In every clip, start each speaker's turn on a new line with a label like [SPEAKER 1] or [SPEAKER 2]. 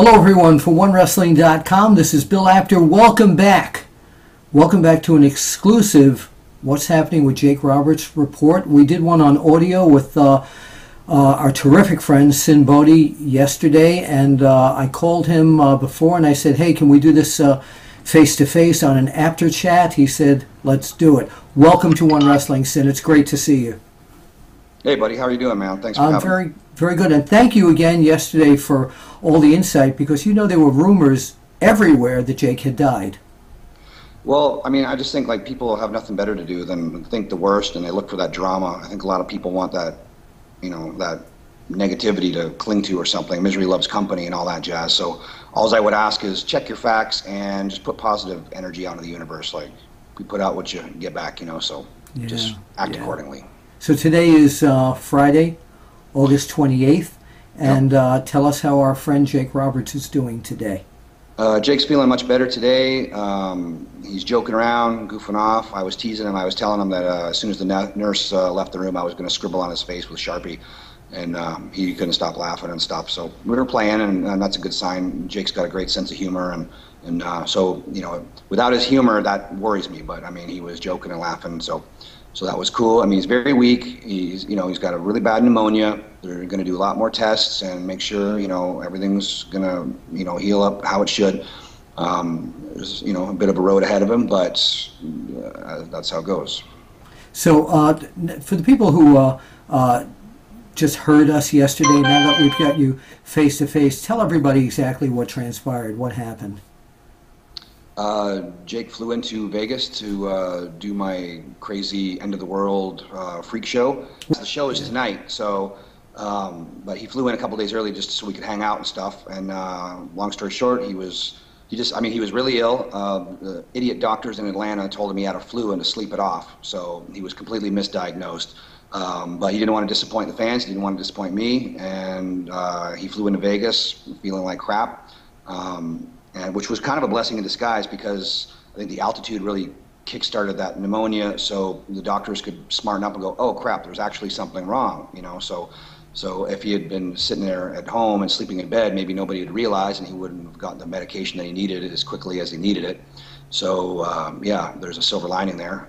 [SPEAKER 1] Hello everyone from OneWrestling.com. This is Bill Apter. Welcome back. Welcome back to an exclusive What's Happening with Jake Roberts report. We did one on audio with our terrific friend Sinn Bodhi yesterday, and I called him before and I said, hey, can we do this face-to-face on an Apter chat? He said, let's do it. Welcome to One Wrestling, Sinn. It's great to see you.
[SPEAKER 2] Hey, buddy. How are you doing, man? Thanks for having me.
[SPEAKER 1] Very good. And thank you again yesterday for all the insight, because you know there were rumors everywhere that Jake had died.
[SPEAKER 2] Well, I mean, I just think like people have nothing better to do than think the worst, and they look for that drama. I think a lot of people want that, you know, that negativity to cling to or something. Misery loves company and all that jazz. So all I would ask is check your facts and just put positive energy out into the universe. Like, we put out what you get back, you know, so just act accordingly. So
[SPEAKER 1] today is Friday, August 28th, and tell us how our friend Jake Roberts is doing today.
[SPEAKER 2] Jake's feeling much better today. He's joking around, goofing off. I was teasing him. I was telling him that as soon as the nurse left the room, I was going to scribble on his face with Sharpie, and he couldn't stop laughing and stuff. So we were playing, and that's a good sign. Jake's got a great sense of humor, and so, you know, without his humor, that worries me. But I mean, he was joking and laughing, so that was cool. I mean, he's very weak. He's got a really bad pneumonia. They're going to do a lot more tests and make sure, you know, everything's going to, you know, heal up how it should. There's, you know, a bit of a road ahead of him, but that's how it goes. So
[SPEAKER 1] for the people who just heard us yesterday, now that we've got you face to face, tell everybody exactly what transpired, what happened.
[SPEAKER 2] Jake flew into Vegas to do my crazy end of the world freak show. The show is tonight, so but he flew in a couple days early just so we could hang out and stuff. And long story short, he was really ill. The idiot doctors in Atlanta told him he had a flu and to sleep it off. So he was completely misdiagnosed. But he didn't want to disappoint the fans. He didn't want to disappoint me, and he flew into Vegas feeling like crap. And which was kind of a blessing in disguise, because I think the altitude really kick-started that pneumonia, so the doctors could smarten up and go, oh crap, there's actually something wrong, you know. So if he had been sitting there at home and sleeping in bed, maybe nobody would realize, and he wouldn't have gotten the medication that he needed as quickly as he needed it. So yeah, there's a silver lining there.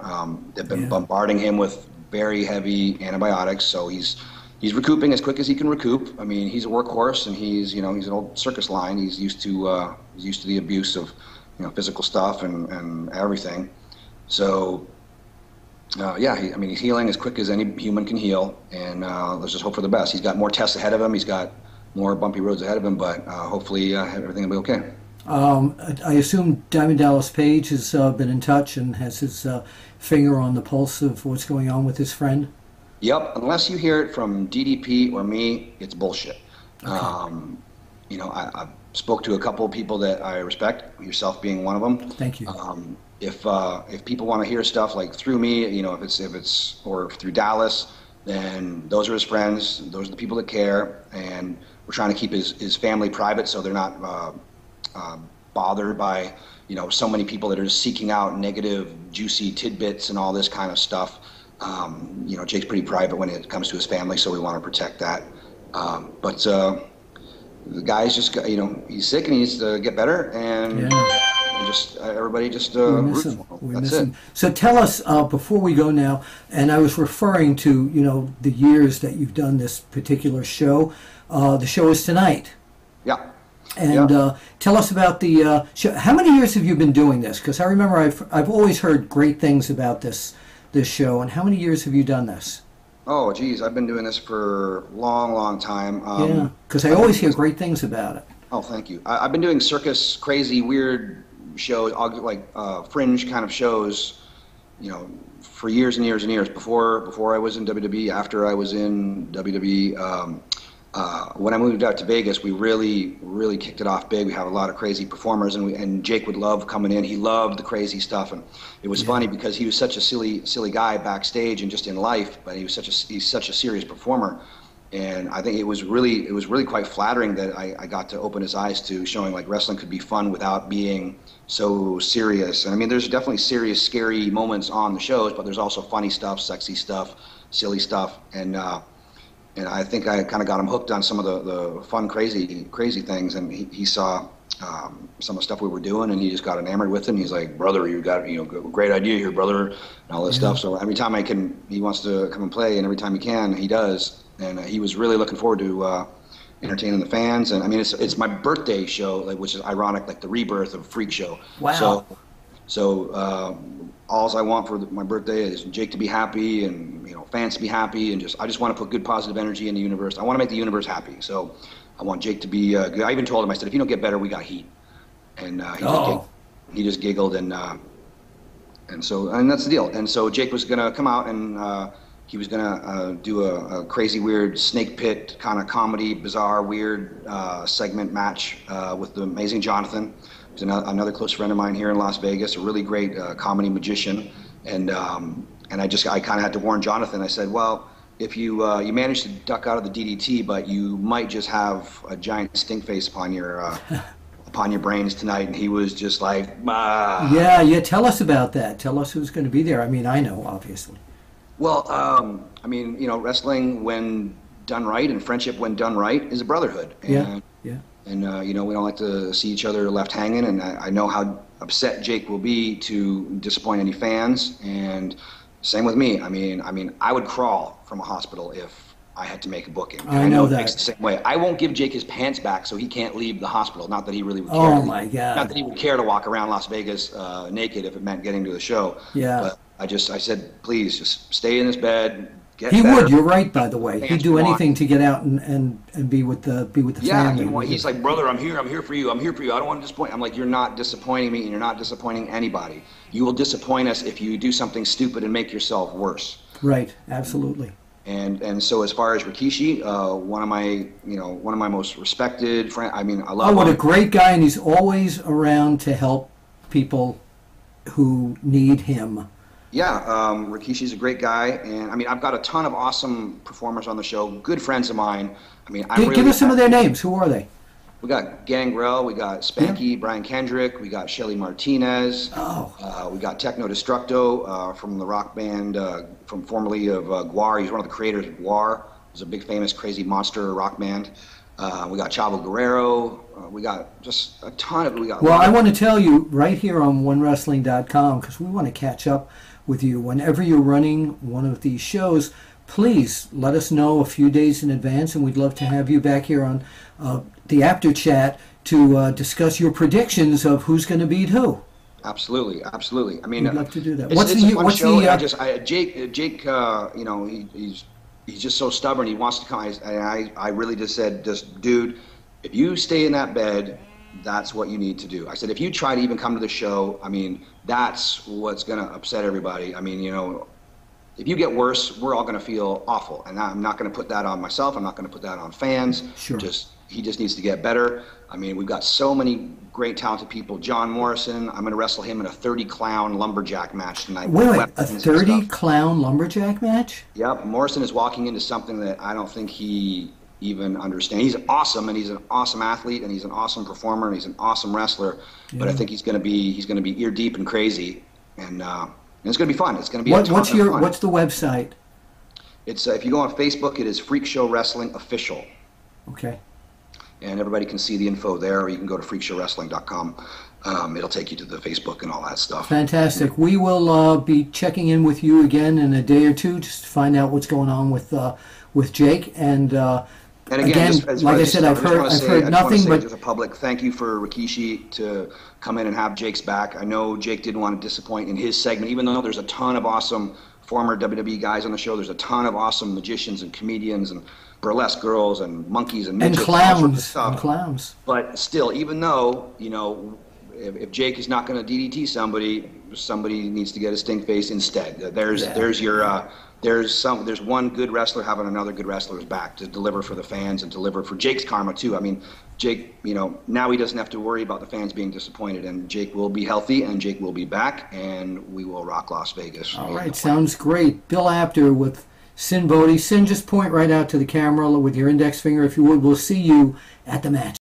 [SPEAKER 2] They've been bombarding him with very heavy antibiotics, so he's recouping as quick as he can recoup. I mean, he's a workhorse, and he's an old circus lion. He's used to the abuse of, you know, physical stuff and everything. So yeah, I mean, he's healing as quick as any human can heal, and let's just hope for the best. He's got more tests ahead of him. He's got more bumpy roads ahead of him, but hopefully everything will be okay.
[SPEAKER 1] I assume Diamond Dallas Page has been in touch and has his finger on the pulse of what's going on with his friend.
[SPEAKER 2] Yep, unless you hear it from DDP or me, it's bullshit. Okay. You know, I spoke to a couple of people that I respect, yourself being one of them.
[SPEAKER 1] Thank you.
[SPEAKER 2] If people want to hear stuff like through me, you know, if it's or through Dallas, then those are his friends. Those are the people that care, and we're trying to keep his family private, so they're not bothered by, you know, so many people that are just seeking out negative, juicy tidbits and all this kind of stuff. You know, Jake's pretty private when it comes to his family, so we want to protect that. But the guy's just, you know, he's sick and he needs to get better, and just everybody just roots for him. That's it.
[SPEAKER 1] So tell us, before we go now, and I was referring to, you know, the years that you've done this particular show. The show is tonight.
[SPEAKER 2] Yeah.
[SPEAKER 1] And tell us about the show. How many years have you been doing this? Because I remember I've always heard great things about this show. And how many years have you done this?
[SPEAKER 2] Oh, geez, I've been doing this for a long, long time.
[SPEAKER 1] Yeah, because I always hear great things about it.
[SPEAKER 2] Oh, thank you. I've been doing circus, crazy, weird shows, like fringe kind of shows, you know, for years and years and years. Before I was in WWE, after I was in WWE. When I moved out to Vegas, we really kicked it off big. We have a lot of crazy performers, and Jake would love coming in. He loved the crazy stuff, and it was funny because he was such a silly guy backstage and just in life, but he's such a serious performer. And I think it was really quite flattering that I got to open his eyes to showing like wrestling could be fun without being so serious. And I mean, there's definitely serious, scary moments on the shows, but there's also funny stuff, sexy stuff, silly stuff, and and I think I kind of got him hooked on some of the fun, crazy things, and he saw some of the stuff we were doing, and he just got enamored with it. And he's like, "Brother, you got great idea here, brother," and all this stuff. So every time he wants to come and play, and every time he can, he does. And he was really looking forward to entertaining the fans. And I mean, it's my birthday show, like, which is ironic, like the rebirth of Freak Show.
[SPEAKER 1] Wow.
[SPEAKER 2] So all I want for my birthday is Jake to be happy, and fans to be happy, and I just want to put good positive energy in the universe. I want to make the universe happy. So I want Jake to be good. I even told him, I said, if you don't get better, we got heat. And he just giggled, and that's the deal. And so Jake was gonna come out, and he was gonna do a crazy, weird snake pit kind of comedy, bizarre, weird segment match with the amazing Jonathan, who's another close friend of mine here in Las Vegas, a really great comedy magician. And I kind of had to warn Jonathan. I said, well, if you manage to duck out of the DDT, but you might just have a giant stink face upon your brains tonight. And he was just like, ah.
[SPEAKER 1] Yeah. Tell us about that. Tell us who's going to be there. I mean, I know, obviously.
[SPEAKER 2] Well, I mean, wrestling when done right, and friendship when done right, is a brotherhood. And,
[SPEAKER 1] yeah.
[SPEAKER 2] And we don't like to see each other left hanging. And I know how upset Jake will be to disappoint any fans. And same with me. I mean, I would crawl from a hospital if I had to make a booking.
[SPEAKER 1] I know that.
[SPEAKER 2] Jake's the same way. I won't give Jake his pants back so he can't leave the hospital. Not that he really would care.
[SPEAKER 1] Oh my God.
[SPEAKER 2] Not that he would care to walk around Las Vegas naked if it meant getting to the show.
[SPEAKER 1] Yeah.
[SPEAKER 2] But I said, please just stay in this bed.
[SPEAKER 1] He would. You're right, by the way. He'd do anything to get out and be with the family.
[SPEAKER 2] Yeah, he's like, brother, I'm here for you. I don't want to disappoint. I'm like, you're not disappointing me, and you're not disappointing anybody. You will disappoint us if you do something stupid and make yourself worse.
[SPEAKER 1] Right. Absolutely.
[SPEAKER 2] And so as far as Rikishi, one of my most respected friends. I mean, I love him.
[SPEAKER 1] What a great guy, and he's always around to help people who need him.
[SPEAKER 2] Yeah, Rikishi's a great guy, and I mean, I've got a ton of awesome performers on the show, good friends of mine. I mean,
[SPEAKER 1] give us some of their names. Who are they?
[SPEAKER 2] We got Gangrel, we got Spanky, Brian Kendrick, we got Shelly Martinez. We got Techno Destructo from the rock band, from formerly of Guar. He's one of the creators of Guar. It was a big, famous, crazy monster rock band. We got Chavo Guerrero. We got just a ton of.
[SPEAKER 1] Well, I want to tell you right here on OneWrestling.com, because we want to catch up with you. Whenever you're running one of these shows, please let us know a few days in advance, and we'd love to have you back here on the Apter Chat to discuss your predictions of who's going to beat who.
[SPEAKER 2] Absolutely. I mean,
[SPEAKER 1] we'd love to do that.
[SPEAKER 2] Jake, he's just so stubborn. He wants to come. I really just said, dude, if you stay in that bed, that's what you need to do. I said, if you try to even come to the show, I mean, that's what's going to upset everybody. I mean, if you get worse, we're all going to feel awful. And I'm not going to put that on myself. I'm not going to put that on fans.
[SPEAKER 1] Sure.
[SPEAKER 2] He just needs to get better. I mean, we've got so many great, talented people. John Morrison, I'm going to wrestle him in a 30-clown lumberjack match tonight.
[SPEAKER 1] Wait, a 30-clown lumberjack match?
[SPEAKER 2] Yep. Morrison is walking into something that I don't think he even understands. He's awesome, and he's an awesome athlete, and he's an awesome performer, and he's an awesome wrestler. Yeah. But I think he's going to be ear deep and crazy, and it's going to be fun. It's going to be
[SPEAKER 1] what's the website?
[SPEAKER 2] It's if you go on Facebook, it is Freak Show Wrestling Official.
[SPEAKER 1] Okay.
[SPEAKER 2] And everybody can see the info there, or you can go to freakshowwrestling.com. It'll take you to the Facebook and all that stuff.
[SPEAKER 1] Fantastic. We will be checking in with you again in a day or two just to find out what's going on with Jake. And again, like I said, I've heard nothing but
[SPEAKER 2] to the public, thank you for Rikishi to come in and have Jake's back. I know Jake didn't want to disappoint in his segment, even though there's a ton of awesome former WWE guys on the show. There's a ton of awesome magicians and comedians and burlesque girls and monkeys and midgets
[SPEAKER 1] and clowns.
[SPEAKER 2] But still, even though, if Jake is not going to DDT somebody needs to get a stink face instead. There's one good wrestler having another good wrestler's back to deliver for the fans and deliver for Jake's karma too. I mean, Jake, now he doesn't have to worry about the fans being disappointed, and Jake will be healthy, and Jake will be back, and we will rock Las Vegas.
[SPEAKER 1] All right, sounds great. Bill Apter with Sinn Bodhi. Sinn, just point right out to the camera with your index finger if you would. We'll see you at the match.